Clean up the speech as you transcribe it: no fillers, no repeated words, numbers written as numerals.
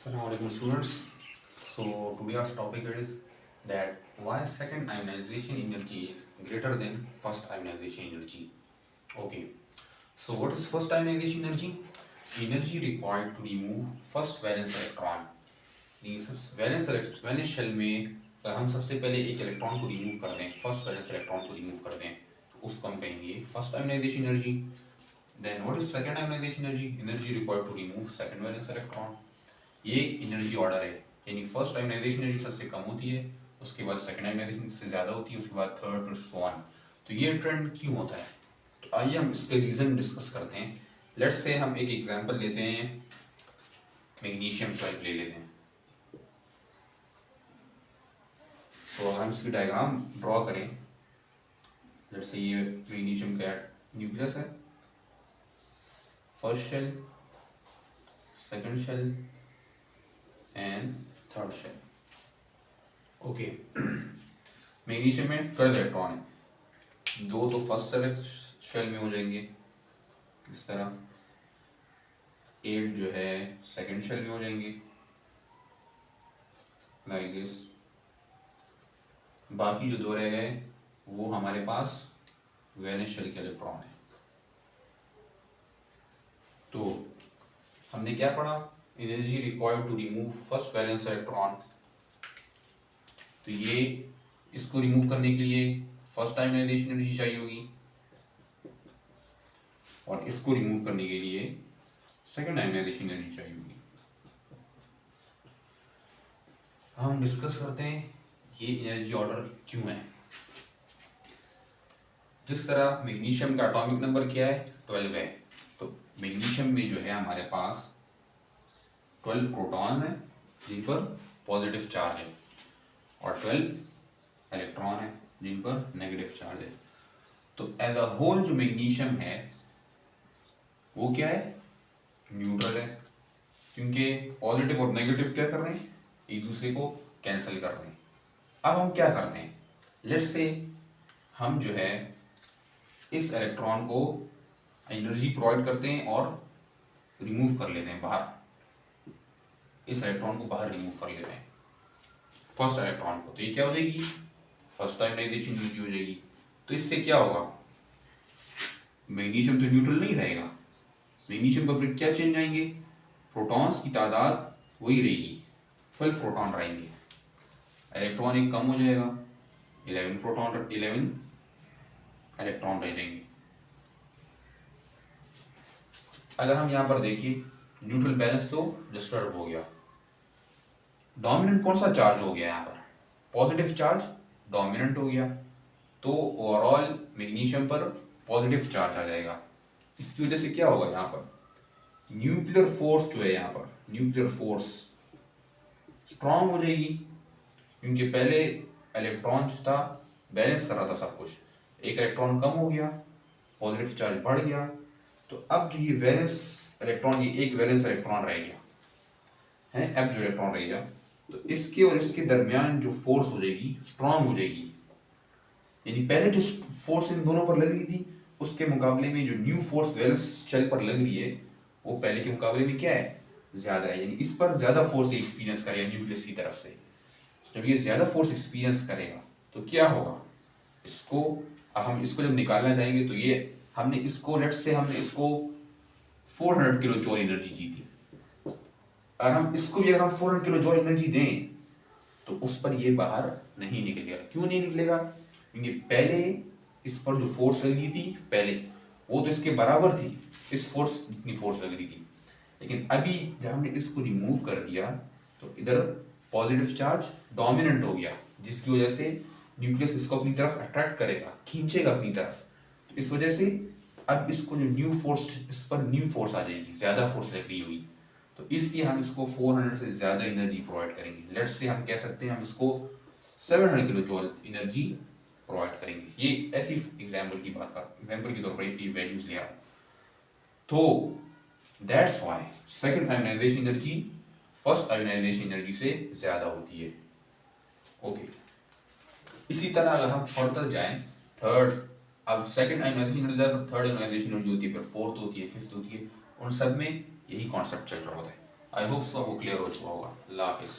Assalamualaikum students. So today's topic is that why second ionization energy is greater than first ionization energy. Okay. So what is first ionization energy? Energy required to remove first valence electron. Valence shell में अगर हम सबसे पहले एक electron को remove कर दें, first valence electron को रिमूव कर दें, तो उसको हम कहेंगे first ionization energy. Then what is second ionization energy? Energy required to remove second valence electron. ये एनर्जी ऑर्डर है, यानी फर्स्ट आयोनाइजेशन एनर्जी सबसे कम होती है, उसके बाद सेकंड आयोनाइजेशन से ज़्यादा होती है, उसके बाद थर्ड और सो ऑन. तो ये ट्रेंड क्यों होता है? तो आइए हम इसके रीज़न डिस्कस करते हैं. लेट्स से हम एक एग्जांपल लेते हैं, मैग्नीशियम 12 ले लेते हैं. तो अगर हम इसकी डायग्राम ड्रॉ करें, लेट्स से ये मैग्नीशियम का न्यूक्लियस है, first shell, second shell and third shell. Okay. Magnesium में 12 इलेक्ट्रॉन है, दो तो फर्स्ट शेल में हो जाएंगे इस तरह, 8 जो है सेकंड शेल में हो जाएंगे लाइक दिस. बाकी जो दो रह गए वो हमारे पास वैलेंस शेल के इलेक्ट्रॉन है. तो हमने क्या पढ़ा? Energy required to remove first valence electron. तो ये इसको रिमूव करने के लिए फर्स्ट आयोनाइजेशन एनर्जी चाहिए होगी, और इसको रिमूव करने के लिए सेकंड आयोनाइजेशन एनर्जी चाहिए होगी. हम डिस्कस करते हैं ये एनर्जी ऑर्डर क्यों है. जिस तरह मैग्नीशियम का एटॉमिक नंबर क्या है? 12 है. तो मैग्नीशियम में जो है हमारे पास 12 प्रोटॉन है जिन पर पॉजिटिव चार्ज है, और 12 इलेक्ट्रॉन है जिन पर नेगेटिव चार्ज है. तो एज अ होल जो मैग्नीशियम है वो क्या है? न्यूट्रल है, क्योंकि पॉजिटिव और नेगेटिव क्या कर रहे हैं? एक दूसरे को कैंसिल कर रहे हैं. अब हम क्या करते हैं? लेट्स से हम जो है इस इलेक्ट्रॉन को एनर्जी प्रोवाइड करते हैं और रिमूव कर लेते हैं बाहर. इस इलेक्ट्रॉन को बाहर रिमूव कर लेते हैं, फर्स्ट इलेक्ट्रॉन को. तो ये क्या हो जाएगी? फर्स्ट आयोनाइजेशन एनर्जी हो जाएगी. तो इससे क्या होगा? मैग्नीशियम तो न्यूट्रल नहीं रहेगा, मैग्नीशियम पर फिर क्या चेंज आएंगे? प्रोटॉन्स की तादाद वही रहेगी, 12 प्रोटॉन रहेंगे, इलेक्ट्रॉन एक कम हो जाएगा, 11 इलेक्ट्रॉन रह जाएंगे. अगर हम यहाँ पर देखिए, न्यूट्रल बैलेंस तो डिस्टर्ब हो गया. डोमिनेंट कौन सा चार्ज हो गया? यहाँ पर पॉजिटिव चार्ज डोमिनेंट हो गया, तो ओवरऑल मैग्नीशियम पर पॉजिटिव चार्ज आ जाएगा. इसकी वजह से क्या होगा? यहाँ पर न्यूक्लियर फोर्स जो है, यहाँ पर न्यूक्लियर फोर्स स्ट्रांग हो जाएगी, क्योंकि पहले इलेक्ट्रॉन जो था बैलेंस कर रहा था सब कुछ, एक इलेक्ट्रॉन कम हो गया, पॉजिटिव चार्ज बढ़ गया. तो अब जो ये वैलेंस इलेक्ट्रॉन, ये एक वैलेंस इलेक्ट्रॉन रह गया है, अब जो इलेक्ट्रॉन रह गया, तो इसके और इसके दरमियान जो फोर्स हो जाएगी स्ट्रांग हो जाएगी. यानी पहले जो फोर्स इन दोनों पर लग रही थी, उसके मुकाबले में जो न्यू फोर्स वैलेंस शेल पर लग रही है वो पहले के मुकाबले में क्या है? ज्यादा है. यानी इस पर ज्यादा फोर्स एक्सपीरियंस करेगा न्यूक्लियस की तरफ से. जब ये ज्यादा फोर्स एक्सपीरियंस करेगा तो क्या होगा? इसको हम इसको जब निकालना चाहेंगे, तो ये हमने इसको लेट्स से हमने इसको 400 किलो जूल एनर्जी दी थी, और हम इसको भी अगर हम 400 किलो जूल एनर्जी दें तो उस पर ये बाहर नहीं निकलेगा. क्यों नहीं निकलेगा? क्योंकि पहले इस पर जो फोर्स लग रही थी पहले, वो तो इसके बराबर थी, इस फोर्स जितनी फोर्स लग रही थी. लेकिन अभी जब हमने इसको रिमूव कर दिया तो इधर पॉजिटिव चार्ज डोमिनेंट हो गया, जिसकी वजह से न्यूक्लियस इसको अपनी तरफ अट्रैक्ट करेगा, खींचेगा अपनी तरफ. तो इस वजह से अब इसको जो न्यू फोर्स, इस पर न्यू फोर्स आ जाएगी, ज्यादा फोर्स लग रही होगी. तो इसलिए हम इसको 400 से ज्यादा एनर्जी प्रोवाइड करेंगे. लेट्स से हम कह सकते हैं हम इसको 700 किलो जूल एनर्जी प्रोवाइड करेंगे. ये ऐसी एग्जांपल की बात कर, एग्जांपल के तौर पर ये वैल्यूज लिया. तो that's why second ionization energy first ionization energy से ज्यादा होती है. ओके. इसी तरह अगर हम फर्दर जाएं, थर्ड, अब second ionization energy, third ionization energy होती है, फिर फोर्थ होती है, फिफ्थ होती है, उन सब में यही कॉन्सेप्ट चल रहा होता है. आई होप सो आपको क्लियर हो चुका होगा। अल्लाह हाफिज़।